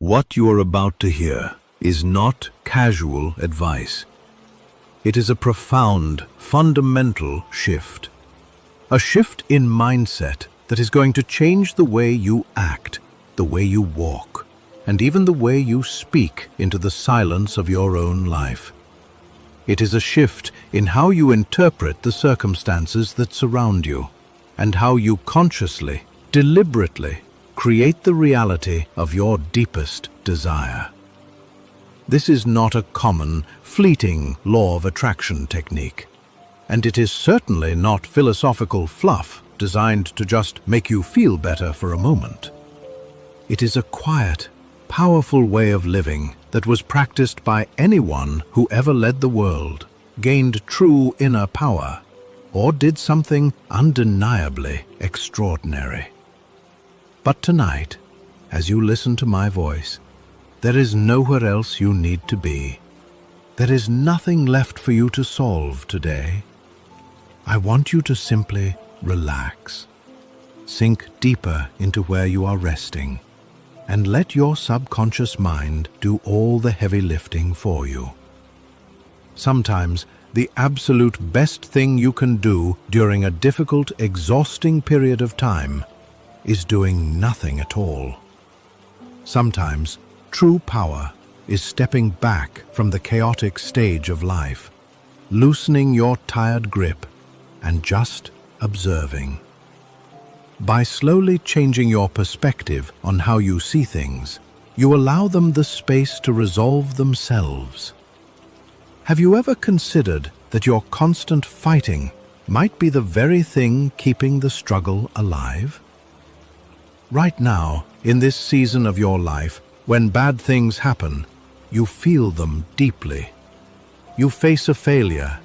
What you are about to hear is not casual advice. It is a profound, fundamental shift. A shift in mindset that is going to change the way you act, the way you walk, and even the way you speak into the silence of your own life. It is a shift in how you interpret the circumstances that surround you, and how you consciously, deliberately, create the reality of your deepest desire. This is not a common, fleeting law of attraction technique, and it is certainly not philosophical fluff designed to just make you feel better for a moment. It is a quiet, powerful way of living that was practiced by anyone who ever led the world, gained true inner power, or did something undeniably extraordinary. But tonight, as you listen to my voice, there is nowhere else you need to be. There is nothing left for you to solve today. I want you to simply relax. Sink deeper into where you are resting, and let your subconscious mind do all the heavy lifting for you. Sometimes, the absolute best thing you can do during a difficult, exhausting period of time is doing nothing at all. Sometimes, true power is stepping back from the chaotic stage of life, loosening your tired grip, and just observing. By slowly changing your perspective on how you see things, you allow them the space to resolve themselves. Have you ever considered that your constant fighting might be the very thing keeping the struggle alive? Right now, in this season of your life, when bad things happen, you feel them deeply. You face a failure.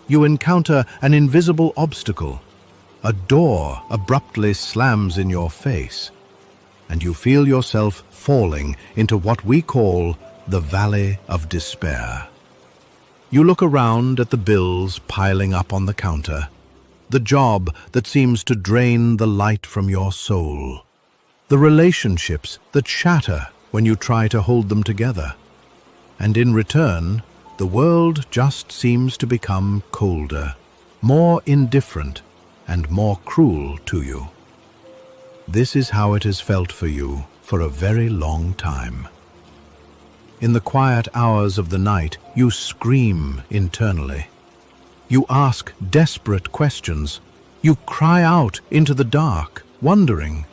You encounter an invisible obstacle. A door abruptly slams in your face, and you feel yourself falling into what we call the Valley of Despair. You look around at the bills piling up on the counter, the job that seems to drain the light from your soul, the relationships that shatter when you try to hold them together. And in return, the world just seems to become colder, more indifferent, and more cruel to you. This is how it has felt for you for a very long time. In the quiet hours of the night, you scream internally. You ask desperate questions. You cry out into the dark, wondering,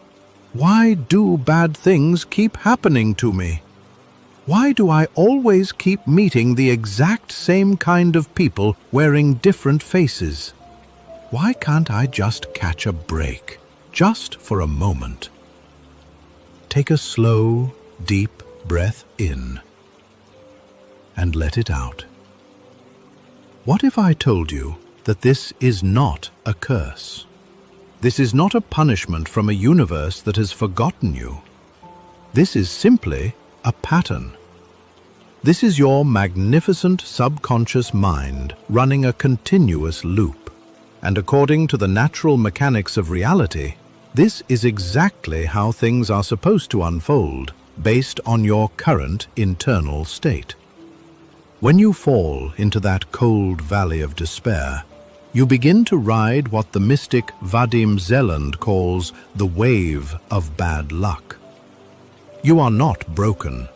why do bad things keep happening to me? Why do I always keep meeting the exact same kind of people wearing different faces? Why can't I just catch a break, just for a moment? Take a slow, deep breath in and let it out. What if I told you that this is not a curse? This is not a punishment from a universe that has forgotten you. This is simply a pattern. This is your magnificent subconscious mind running a continuous loop. And according to the natural mechanics of reality, this is exactly how things are supposed to unfold based on your current internal state. When you fall into that cold valley of despair, you begin to ride what the mystic Vadim Zeland calls the wave of bad luck. You are not broken.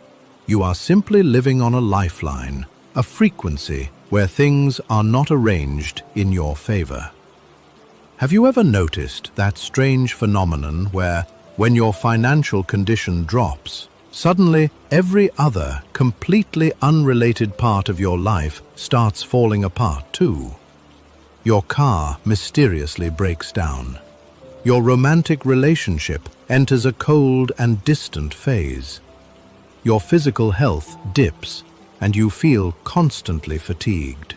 You are simply living on a lifeline, a frequency where things are not arranged in your favor. Have you ever noticed that strange phenomenon where, when your financial condition drops, suddenly every other, completely unrelated part of your life starts falling apart too? Your car mysteriously breaks down. Your romantic relationship enters a cold and distant phase. Your physical health dips, and you feel constantly fatigued.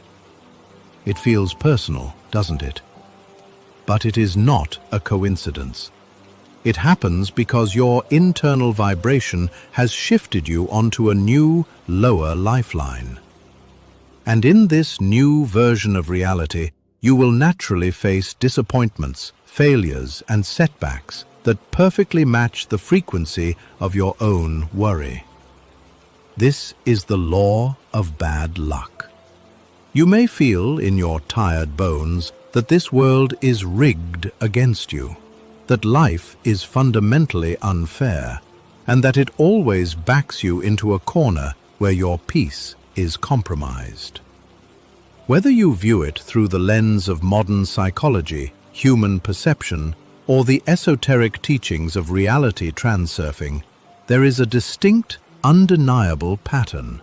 It feels personal, doesn't it? But it is not a coincidence. It happens because your internal vibration has shifted you onto a new, lower lifeline. And in this new version of reality, you will naturally face disappointments, failures, and setbacks that perfectly match the frequency of your own worry. This is the law of bad luck. You may feel in your tired bones that this world is rigged against you, that life is fundamentally unfair, and that it always backs you into a corner where your peace is compromised. Whether you view it through the lens of modern psychology, human perception, or the esoteric teachings of reality transurfing, there is a distinct, undeniable pattern.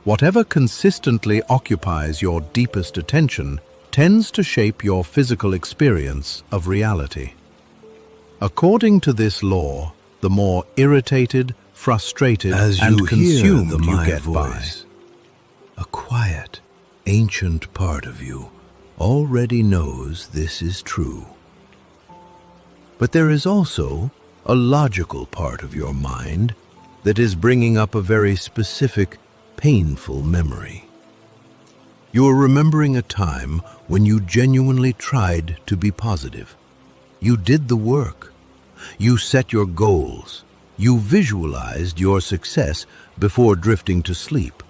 Whatever consistently occupies your deepest attention tends to shape your physical experience of reality. According to this law, the more irritated, frustrated, and consumed you get by. A quiet, ancient part of you already knows this is true. But there is also a logical part of your mind that is bringing up a very specific, painful memory. You are remembering a time when you genuinely tried to be positive. You did the work. You set your goals. You visualized your success before drifting to sleep.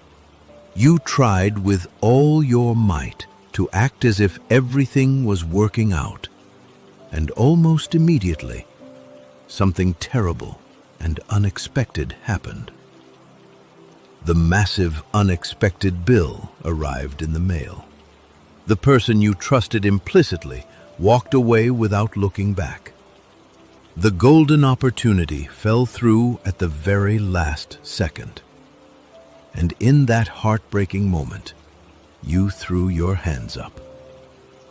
You tried with all your might to act as if everything was working out. And almost immediately, something terrible and unexpected happened. The massive, unexpected bill arrived in the mail. The person you trusted implicitly walked away without looking back. The golden opportunity fell through at the very last second. And in that heartbreaking moment, you threw your hands up.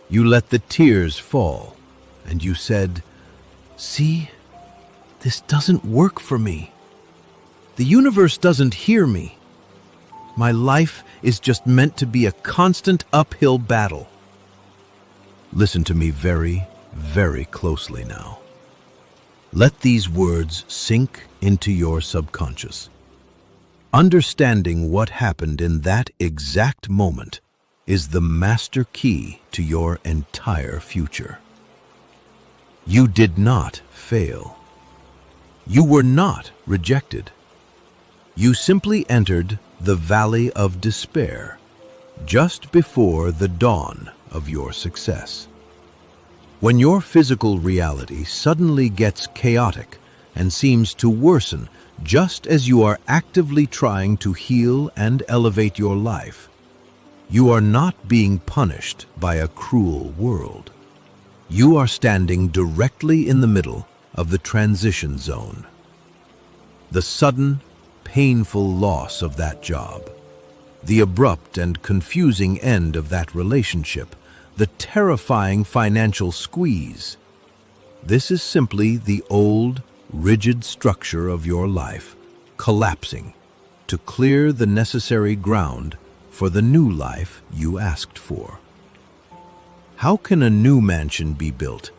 You let the tears fall, and you said, "See, this doesn't work for me. The universe doesn't hear me. My life is just meant to be a constant uphill battle." Listen to me very, very closely now. Let these words sink into your subconscious. Understanding what happened in that exact moment is the master key to your entire future. You did not fail. You were not rejected. You simply entered the valley of despair just before the dawn of your success. When your physical reality suddenly gets chaotic and seems to worsen just as you are actively trying to heal and elevate your life, you are not being punished by a cruel world. You are standing directly in the middle of the transition zone. The sudden, painful loss of that job, the abrupt and confusing end of that relationship, the terrifying financial squeeze. This is simply the old, rigid structure of your life collapsing to clear the necessary ground for the new life you asked for. How can a new mansion be built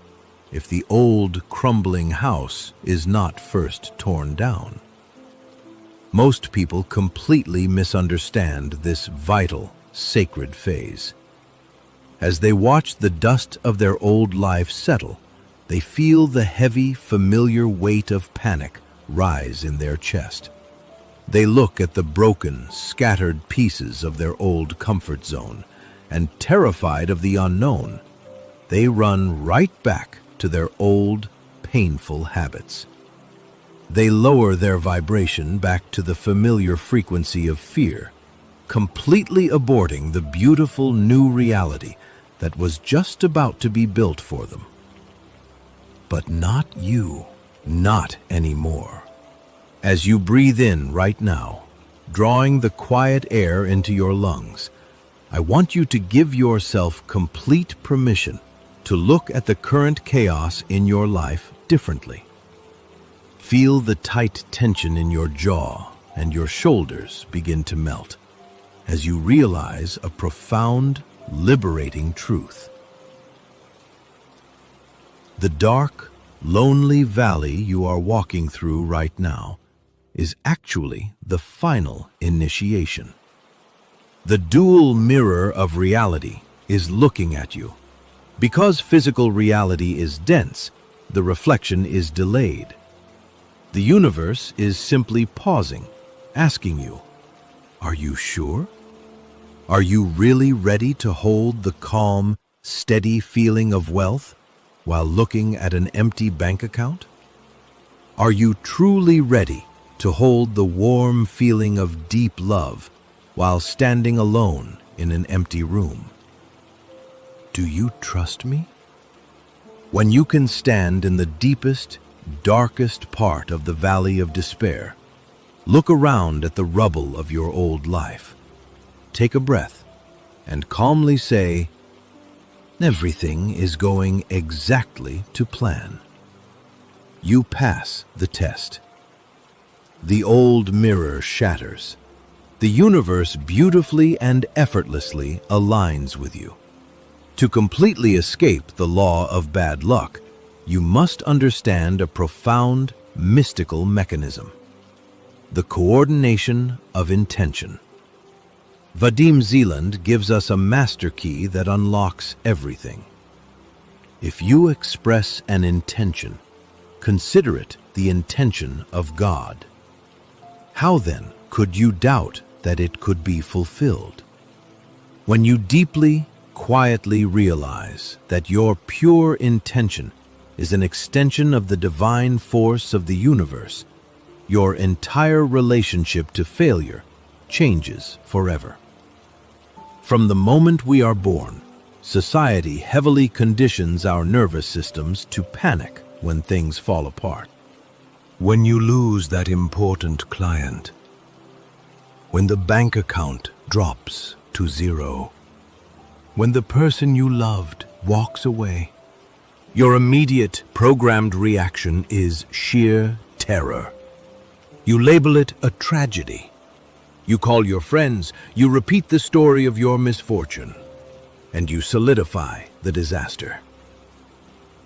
if the old, crumbling house is not first torn down? Most people completely misunderstand this vital, sacred phase. As they watch the dust of their old life settle, they feel the heavy, familiar weight of panic rise in their chest. They look at the broken, scattered pieces of their old comfort zone, and terrified of the unknown, they run right back to their old, painful habits. They lower their vibration back to the familiar frequency of fear, completely aborting the beautiful new reality that was just about to be built for them. But not you, not anymore. As you breathe in right now, drawing the quiet air into your lungs, I want you to give yourself complete permission to look at the current chaos in your life differently. Feel the tight tension in your jaw and your shoulders begin to melt as you realize a profound, liberating truth. The dark, lonely valley you are walking through right now is actually the final initiation. The dual mirror of reality is looking at you. Because physical reality is dense, the reflection is delayed. The universe is simply pausing, asking you, Are you sure? Are you really ready to hold the calm, steady feeling of wealth while looking at an empty bank account? Are you truly ready to hold the warm feeling of deep love while standing alone in an empty room? Do you trust me? When you can stand in the deepest, darkest part of the valley of despair, look around at the rubble of your old life. Take a breath and calmly say, "Everything is going exactly to plan." You pass the test. The old mirror shatters. The universe beautifully and effortlessly aligns with you. To completely escape the law of bad luck, you must understand a profound, mystical mechanism: the coordination of intention. Vadim Zeland gives us a master key that unlocks everything. If you express an intention, consider it the intention of God. How then could you doubt that it could be fulfilled? When you deeply, quietly realize that your pure intention is an extension of the divine force of the universe, your entire relationship to failure changes forever. From the moment we are born, society heavily conditions our nervous systems to panic when things fall apart. When you lose that important client, when the bank account drops to zero, when the person you loved walks away, your immediate programmed reaction is sheer terror. You label it a tragedy. You call your friends, you repeat the story of your misfortune, and you solidify the disaster.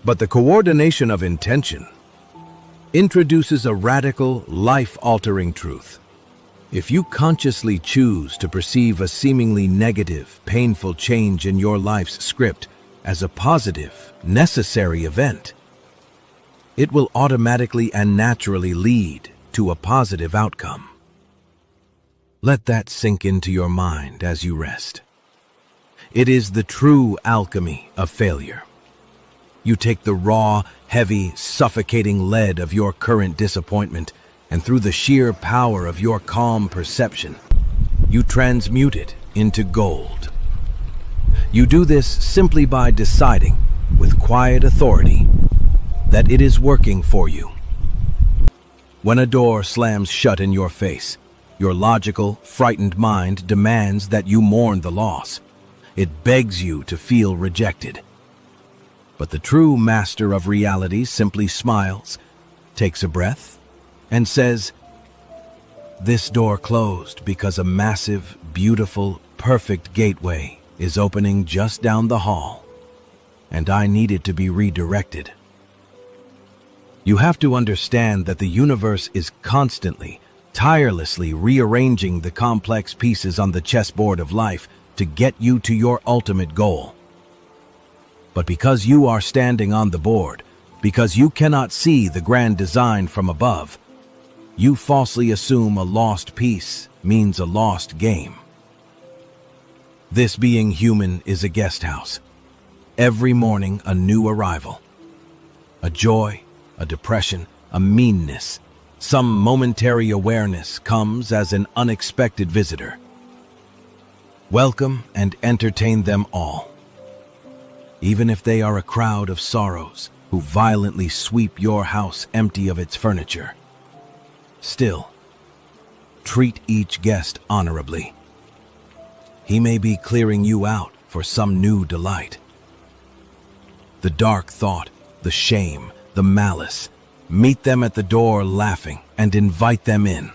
But the coordination of intention introduces a radical, life-altering truth. If you consciously choose to perceive a seemingly negative, painful change in your life's script as a positive, necessary event, it will automatically and naturally lead to a positive outcome. Let that sink into your mind as you rest. It is the true alchemy of failure. You take the raw, heavy, suffocating lead of your current disappointment, and through the sheer power of your calm perception, you transmute it into gold. You do this simply by deciding, with quiet authority, that it is working for you. When a door slams shut in your face, your logical, frightened mind demands that you mourn the loss. It begs you to feel rejected. But the true master of reality simply smiles, takes a breath, and says, "This door closed because a massive, beautiful, perfect gateway is opening just down the hall, and I needed to be redirected." You have to understand that the universe is constantly, tirelessly rearranging the complex pieces on the chessboard of life to get you to your ultimate goal. But because you are standing on the board, because you cannot see the grand design from above, you falsely assume a lost piece means a lost game. This being human is a guest house. Every morning a new arrival. A joy, a depression, a meanness, some momentary awareness comes as an unexpected visitor. Welcome and entertain them all. Even if they are a crowd of sorrows who violently sweep your house empty of its furniture. Still, treat each guest honorably. He may be clearing you out for some new delight. The dark thought, the shame, the malice, meet them at the door laughing and invite them in.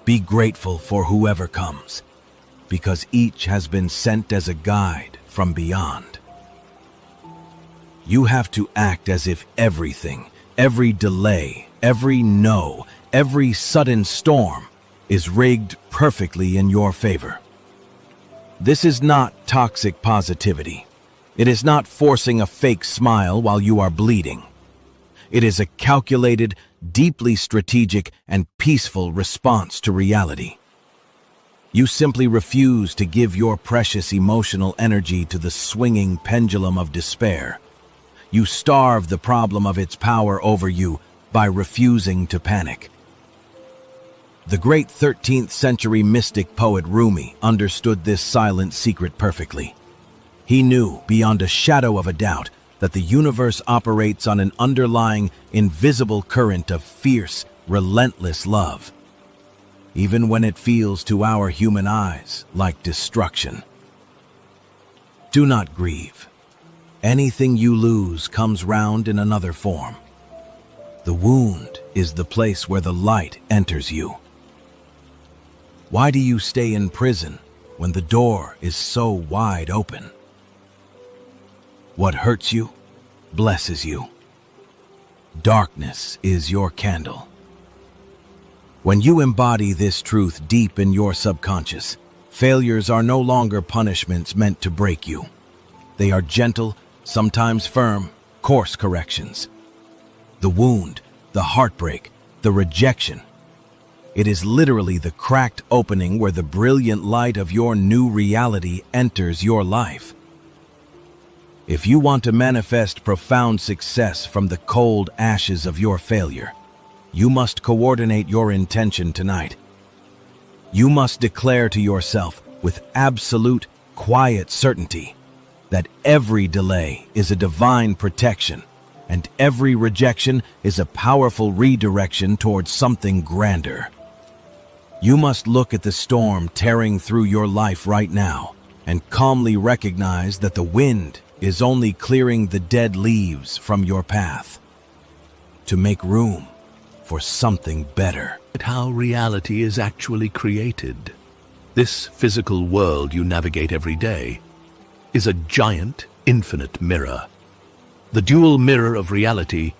Be grateful for whoever comes, because each has been sent as a guide from beyond. You have to act as if everything, every delay, every no, every sudden storm is rigged perfectly in your favor. This is not toxic positivity. It is not forcing a fake smile while you are bleeding. It is a calculated, deeply strategic, and peaceful response to reality. You simply refuse to give your precious emotional energy to the swinging pendulum of despair. You starve the problem of its power over you by refusing to panic. The great 13th century mystic poet Rumi understood this silent secret perfectly. He knew, beyond a shadow of a doubt, that the universe operates on an underlying, invisible current of fierce, relentless love, even when it feels to our human eyes like destruction. Do not grieve. Anything you lose comes round in another form. The wound is the place where the light enters you. Why do you stay in prison when the door is so wide open? What hurts you blesses you. Darkness is your candle. When you embody this truth deep in your subconscious, failures are no longer punishments meant to break you. They are gentle, sometimes firm, course corrections. The wound, the heartbreak, the rejection. It is literally the cracked opening where the brilliant light of your new reality enters your life. If you want to manifest profound success from the cold ashes of your failure, you must coordinate your intention tonight. You must declare to yourself with absolute, quiet certainty that every delay is a divine protection and every rejection is a powerful redirection towards something grander. You must look at the storm tearing through your life right now and calmly recognize that the wind is only clearing the dead leaves from your path to make room for something better. How reality is actually created. This physical world you navigate every day is a giant, infinite mirror. The dual mirror of reality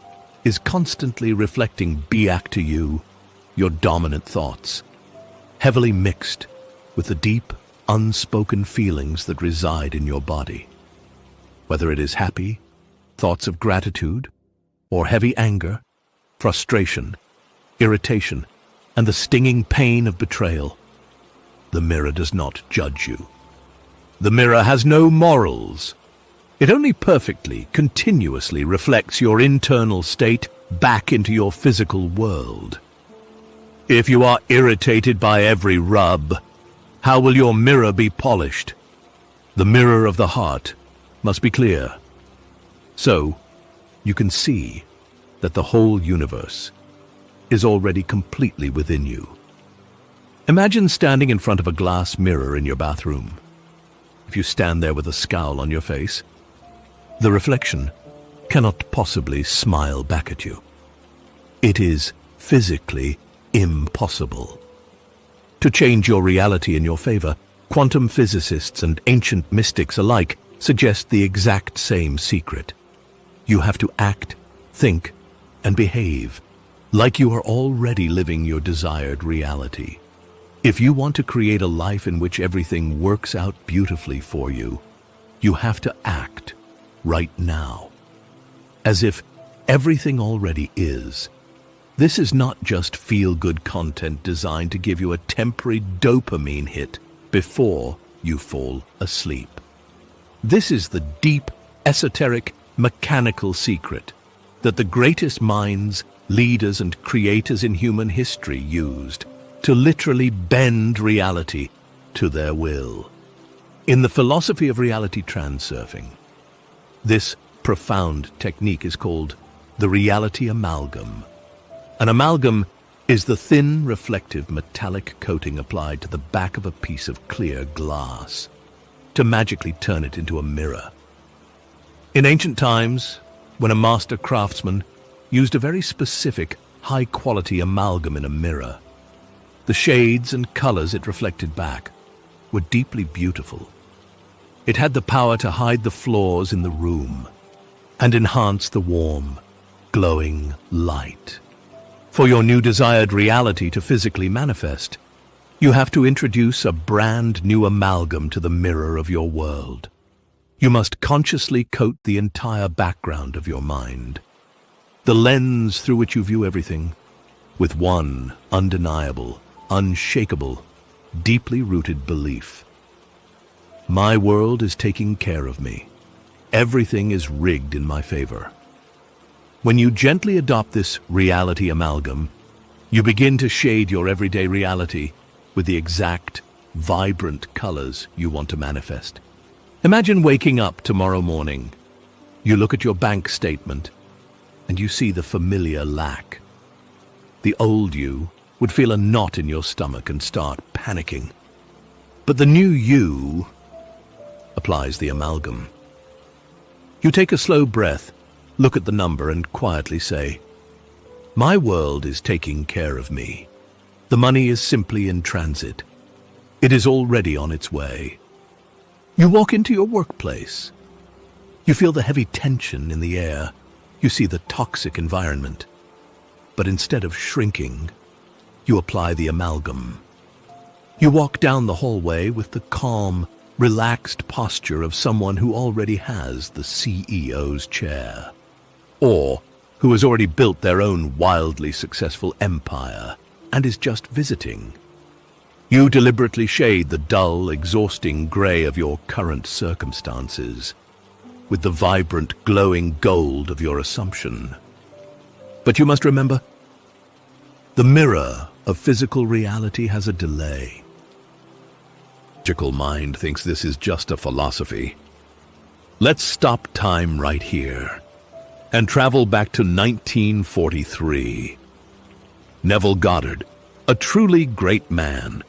is constantly reflecting back to you your dominant thoughts, heavily mixed with the deep, unspoken feelings that reside in your body. Whether it is happy, thoughts of gratitude, or heavy anger, frustration, irritation, and the stinging pain of betrayal, the mirror does not judge you. The mirror has no morals. It only perfectly, continuously reflects your internal state back into your physical world. If you are irritated by every rub, how will your mirror be polished? The mirror of the heart must be clear, so you can see that the whole universe is already completely within you. Imagine standing in front of a glass mirror in your bathroom. If you stand there with a scowl on your face, the reflection cannot possibly smile back at you. It is physically impossible. To change your reality in your favor, quantum physicists and ancient mystics alike suggest the exact same secret. You have to act, think, and behave like you are already living your desired reality. If you want to create a life in which everything works out beautifully for you, you have to act right now, as if everything already is. This is not just feel-good content designed to give you a temporary dopamine hit before you fall asleep. This is the deep, esoteric, mechanical secret that the greatest minds, leaders, and creators in human history used to literally bend reality to their will. In the philosophy of reality transurfing, this profound technique is called the reality amalgam. An amalgam is the thin, reflective, metallic coating applied to the back of a piece of clear glass to magically turn it into a mirror. In ancient times, when a master craftsman used a very specific, high-quality amalgam in a mirror, the shades and colors it reflected back were deeply beautiful. It had the power to hide the flaws in the room and enhance the warm, glowing light. For your new desired reality to physically manifest, you have to introduce a brand new amalgam to the mirror of your world. You must consciously coat the entire background of your mind, the lens through which you view everything, with one undeniable, unshakable, deeply rooted belief. My world is taking care of me. Everything is rigged in my favor. When you gently adopt this reality amalgam, you begin to shade your everyday reality with the exact, vibrant colors you want to manifest. Imagine waking up tomorrow morning. You look at your bank statement and you see the familiar lack. The old you would feel a knot in your stomach and start panicking. But the new you applies the amalgam. You take a slow breath, look at the number and quietly say, "My world is taking care of me. The money is simply in transit. It is already on its way." You walk into your workplace. You feel the heavy tension in the air. You see the toxic environment. But instead of shrinking, you apply the amalgam. You walk down the hallway with the calm, relaxed posture of someone who already has the CEO's chair, or who has already built their own wildly successful empire and is just visiting. You deliberately shade the dull, exhausting grey of your current circumstances with the vibrant, glowing gold of your assumption. But you must remember, the mirror of physical reality has a delay. The logical mind thinks this is just a philosophy. Let's stop time right here and travel back to 1943. Neville Goddard, a truly great man,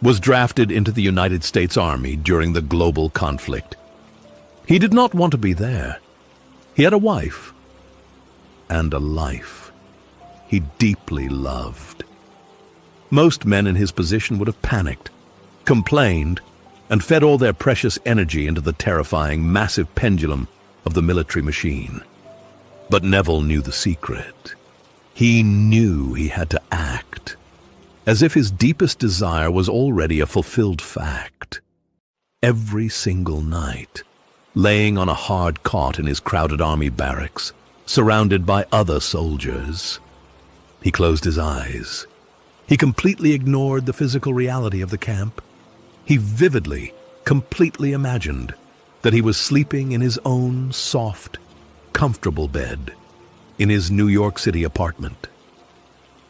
was drafted into the United States Army during the global conflict. He did not want to be there. He had a wife and a life he deeply loved. Most men in his position would have panicked, complained, and fed all their precious energy into the terrifying, massive pendulum of the military machine. But Neville knew the secret. He knew he had to act, as if his deepest desire was already a fulfilled fact. Every single night, laying on a hard cot in his crowded army barracks, surrounded by other soldiers, he closed his eyes. He completely ignored the physical reality of the camp. He vividly, completely imagined that he was sleeping in his own soft, comfortable bed in his New York City apartment.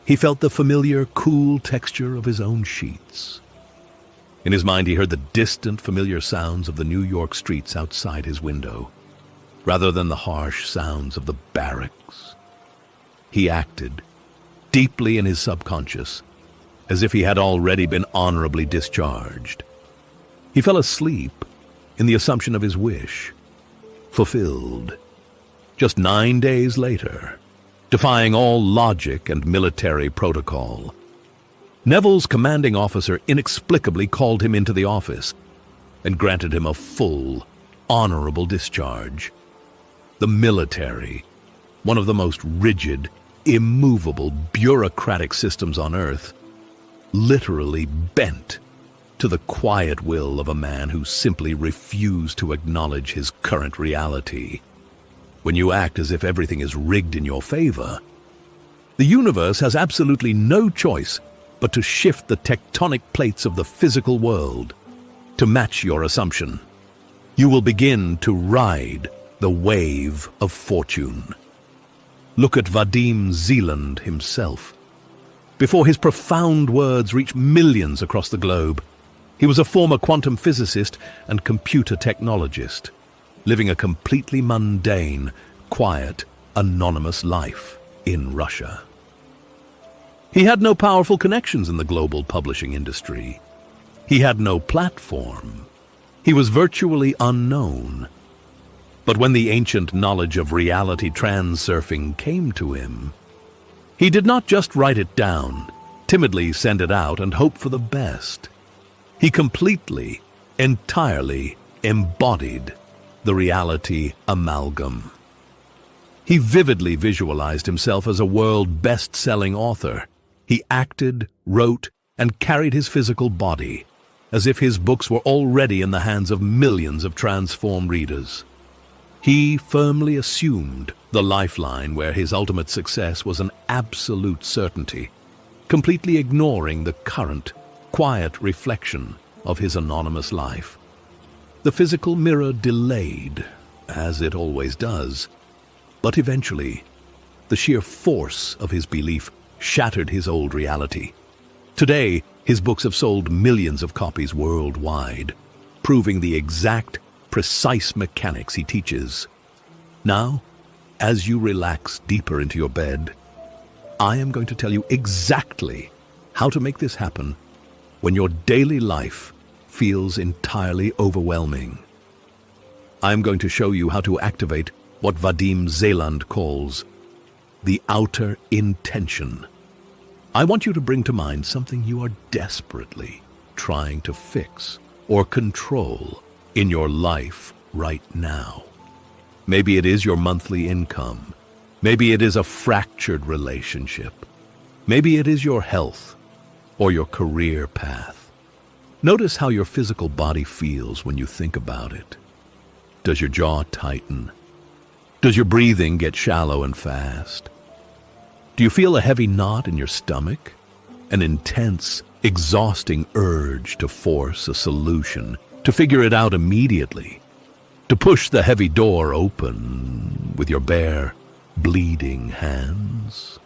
He felt the familiar, cool texture of his own sheets. In his mind, he heard the distant, familiar sounds of the New York streets outside his window, rather than the harsh sounds of the barracks. He acted deeply in his subconscious, as if he had already been honorably discharged. He fell asleep in the assumption of his wish fulfilled. Just 9 days later, defying all logic and military protocol, Neville's commanding officer inexplicably called him into the office and granted him a full, honorable discharge. The military, one of the most rigid, immovable, bureaucratic systems on Earth, literally bent to the quiet will of a man who simply refused to acknowledge his current reality. When you act as if everything is rigged in your favor, the universe has absolutely no choice but to shift the tectonic plates of the physical world to match your assumption. You will begin to ride the wave of fortune. Look at Vadim Zeland himself. Before his profound words reached millions across the globe, he was a former quantum physicist and computer technologist, living a completely mundane, quiet, anonymous life in Russia. He had no powerful connections in the global publishing industry. He had no platform. He was virtually unknown. But when the ancient knowledge of reality transurfing came to him, he did not just write it down, timidly send it out, and hope for the best. He completely, entirely embodied the reality amalgam. He vividly visualized himself as a world best-selling author. He acted, wrote, and carried his physical body, as if his books were already in the hands of millions of transformed readers. He firmly assumed the lifeline where his ultimate success was an absolute certainty, completely ignoring the current, quiet reflection of his anonymous life. The physical mirror delayed, as it always does, but eventually, the sheer force of his belief shattered his old reality. Today, his books have sold millions of copies worldwide, proving the exact, precise mechanics he teaches. Now, as you relax deeper into your bed, I am going to tell you exactly how to make this happen when your daily life feels entirely overwhelming. I am going to show you how to activate what Vadim Zeland calls the outer intention. I want you to bring to mind something you are desperately trying to fix or control in your life right now. Maybe it is your monthly income. Maybe it is a fractured relationship. Maybe it is your health or your career path. Notice how your physical body feels when you think about it. Does your jaw tighten? Does your breathing get shallow and fast? Do you feel a heavy knot in your stomach? An intense, exhausting urge to force a solution, to figure it out immediately, to push the heavy door open with your bare, bleeding hands?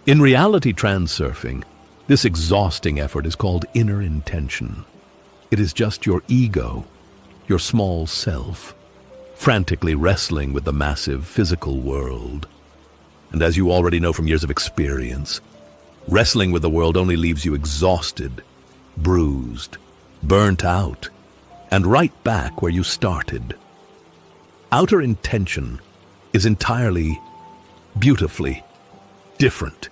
In reality transurfing, this exhausting effort is called inner intention. It is just your ego, your small self, frantically wrestling with the massive physical world. And as you already know from years of experience, wrestling with the world only leaves you exhausted, bruised, burnt out, and right back where you started. Outer intention is entirely, beautifully different.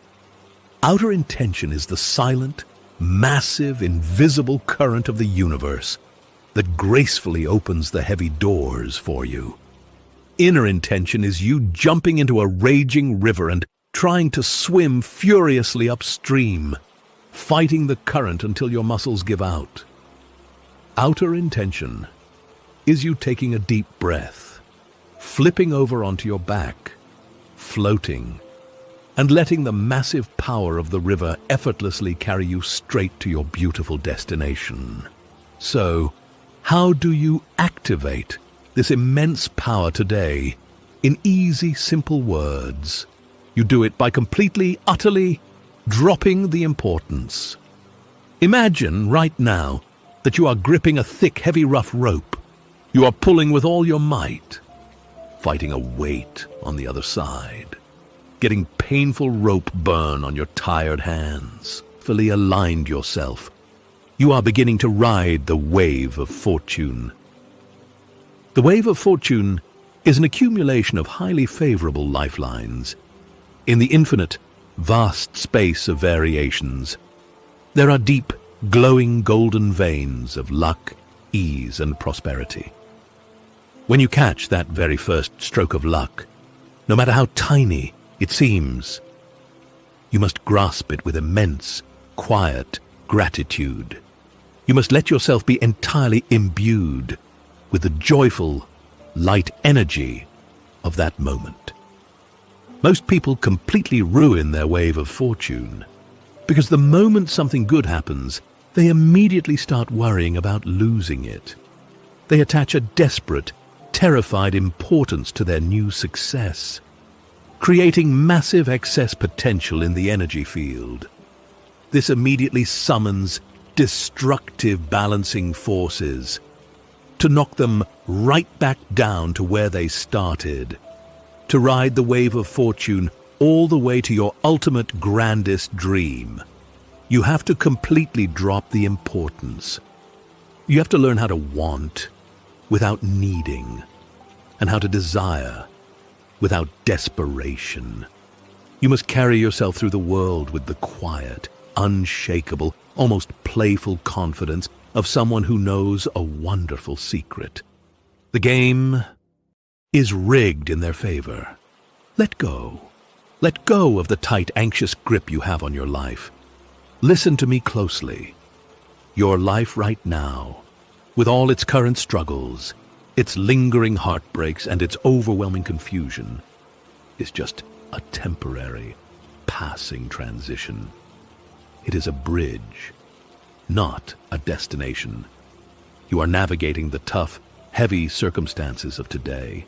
Outer intention is the silent, massive, invisible current of the universe that gracefully opens the heavy doors for you. Inner intention is you jumping into a raging river and trying to swim furiously upstream, fighting the current until your muscles give out. Outer intention is you taking a deep breath, flipping over onto your back, floating, and letting the massive power of the river effortlessly carry you straight to your beautiful destination. So, how do you activate this immense power today? In easy, simple words, you do it by completely, utterly dropping the importance. Imagine right now that you are gripping a thick, heavy, rough rope. You are pulling with all your might, fighting a weight on the other side, getting painful rope burn on your tired hands. Fully aligned yourself. You are beginning to ride the wave of fortune. The wave of fortune is an accumulation of highly favorable lifelines. In the infinite, vast space of variations, there are deep, glowing golden veins of luck, ease, and prosperity. When you catch that very first stroke of luck, no matter how tiny it seems, you must grasp it with immense, quiet gratitude. You must let yourself be entirely imbued with the joyful, light energy of that moment. Most people completely ruin their wave of fortune because the moment something good happens, they immediately start worrying about losing it. They attach a desperate, terrified importance to their new success, creating massive excess potential in the energy field. This immediately summons destructive balancing forces to knock them right back down to where they started, to ride the wave of fortune all the way to your ultimate grandest dream. You have to completely drop the importance. You have to learn how to want without needing, and how to desire without desperation. You must carry yourself through the world with the quiet, unshakable, almost playful confidence of someone who knows a wonderful secret. The game is rigged in their favor. Let go. Let go of the tight, anxious grip you have on your life. Listen to me closely. Your life right now, with all its current struggles, its lingering heartbreaks, and its overwhelming confusion, is just a temporary, passing transition. It is a bridge not a destination. You are navigating the tough, heavy circumstances of today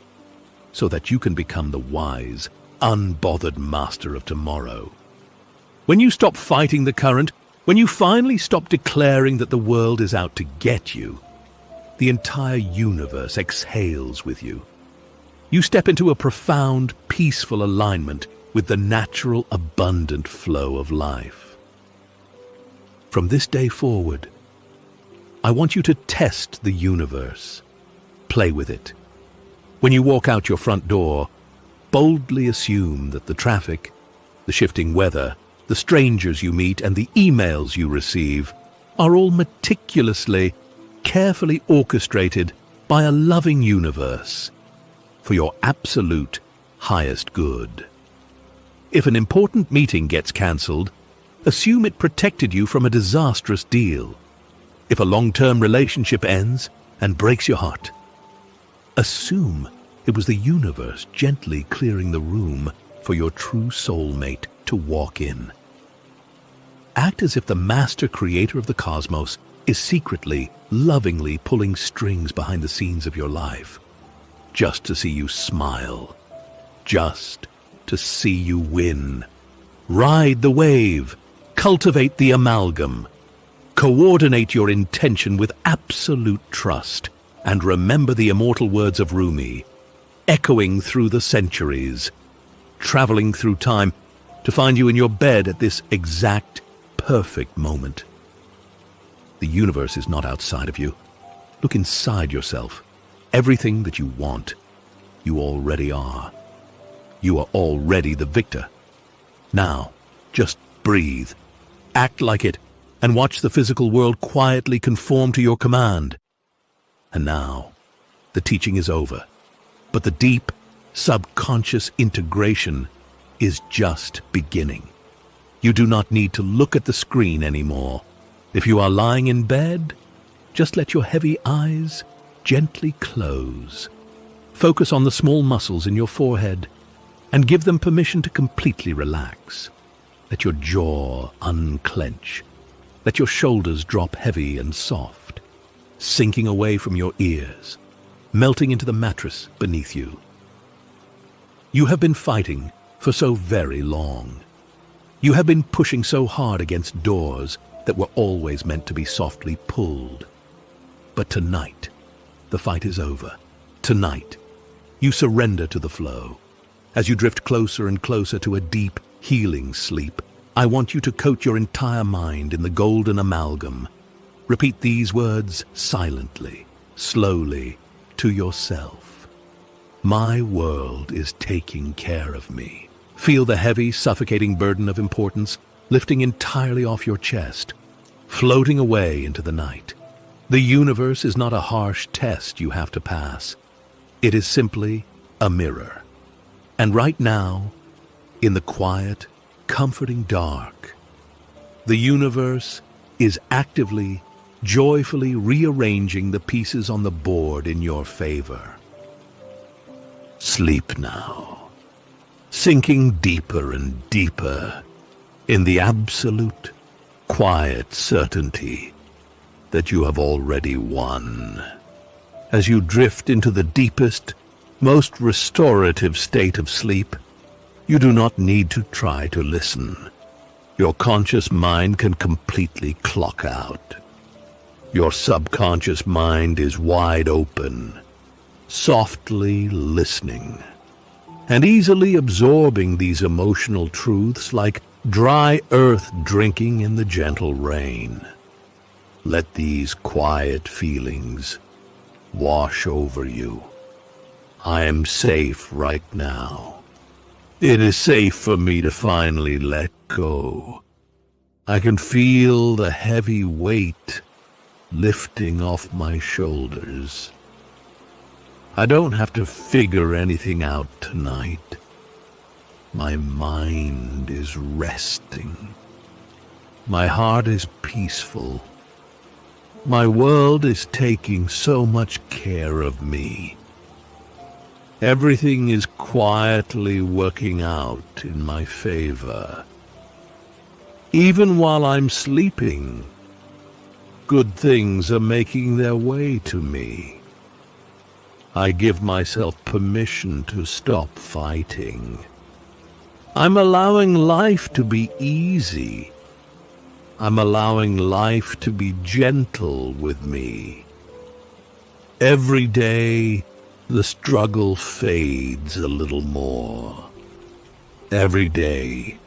so that you can become the wise, unbothered master of tomorrow. When you stop fighting the current, when you finally stop declaring that the world is out to get you, the entire universe exhales with you. You step into a profound, peaceful alignment with the natural, abundant flow of life. From this day forward, I want you to test the universe. Play with it. When you walk out your front door, boldly assume that the traffic, the shifting weather, the strangers you meet, and the emails you receive are all meticulously, carefully orchestrated by a loving universe for your absolute highest good. If an important meeting gets cancelled, assume it protected you from a disastrous deal. If a long-term relationship ends and breaks your heart, assume it was the universe gently clearing the room for your true soulmate to walk in. Act as if the master creator of the cosmos is secretly, lovingly pulling strings behind the scenes of your life, just to see you smile, just to see you win. Ride the wave, cultivate the amalgam, coordinate your intention with absolute trust, and remember the immortal words of Rumi, echoing through the centuries, traveling through time to find you in your bed at this exact, perfect moment. The universe is not outside of you. Look inside yourself. Everything that you want, you already are. You are already the victor. Now, just breathe, act like it, and watch the physical world quietly conform to your command. And now, the teaching is over, but the deep, subconscious integration is just beginning. You do not need to look at the screen anymore. If you are lying in bed, just let your heavy eyes gently close. Focus on the small muscles in your forehead and give them permission to completely relax. Let your jaw unclench. Let your shoulders drop heavy and soft, sinking away from your ears, melting into the mattress beneath you. You have been fighting for so very long. You have been pushing so hard against doors that were always meant to be softly pulled. But tonight, the fight is over. Tonight, you surrender to the flow. As you drift closer and closer to a deep, healing sleep, I want you to coat your entire mind in the golden amalgam. Repeat these words silently, slowly, to yourself. My world is taking care of me. Feel the heavy, suffocating burden of importance lifting entirely off your chest, floating away into the night. The universe is not a harsh test you have to pass. It is simply a mirror. And right now, in the quiet, comforting dark, the universe is actively, joyfully rearranging the pieces on the board in your favor. Sleep now, sinking deeper and deeper in the absolute, quiet certainty that you have already won. As you drift into the deepest, most restorative state of sleep, you do not need to try to listen. Your conscious mind can completely clock out. Your subconscious mind is wide open, softly listening, and easily absorbing these emotional truths like dry earth drinking in the gentle rain. Let these quiet feelings wash over you. I am safe right now. It is safe for me to finally let go. I can feel the heavy weight lifting off my shoulders. I don't have to figure anything out tonight. My mind is resting. My heart is peaceful. My world is taking so much care of me. Everything is quietly working out in my favor. Even while I'm sleeping, good things are making their way to me. I give myself permission to stop fighting. I'm allowing life to be easy. I'm allowing life to be gentle with me. Every day, the struggle fades a little more. Every day,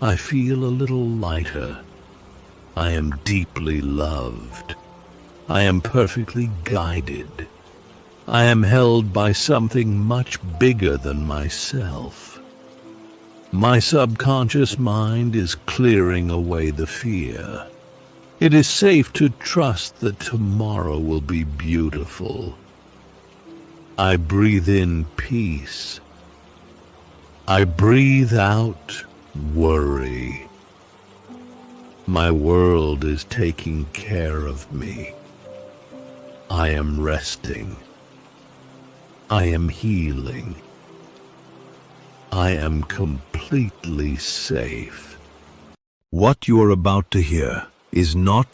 I feel a little lighter. I am deeply loved. I am perfectly guided. I am held by something much bigger than myself. My subconscious mind is clearing away the fear. It is safe to trust that tomorrow will be beautiful. I breathe in peace. I breathe out worry. My world is taking care of me. I am resting. I am healing. I am completely safe. What you are about to hear is not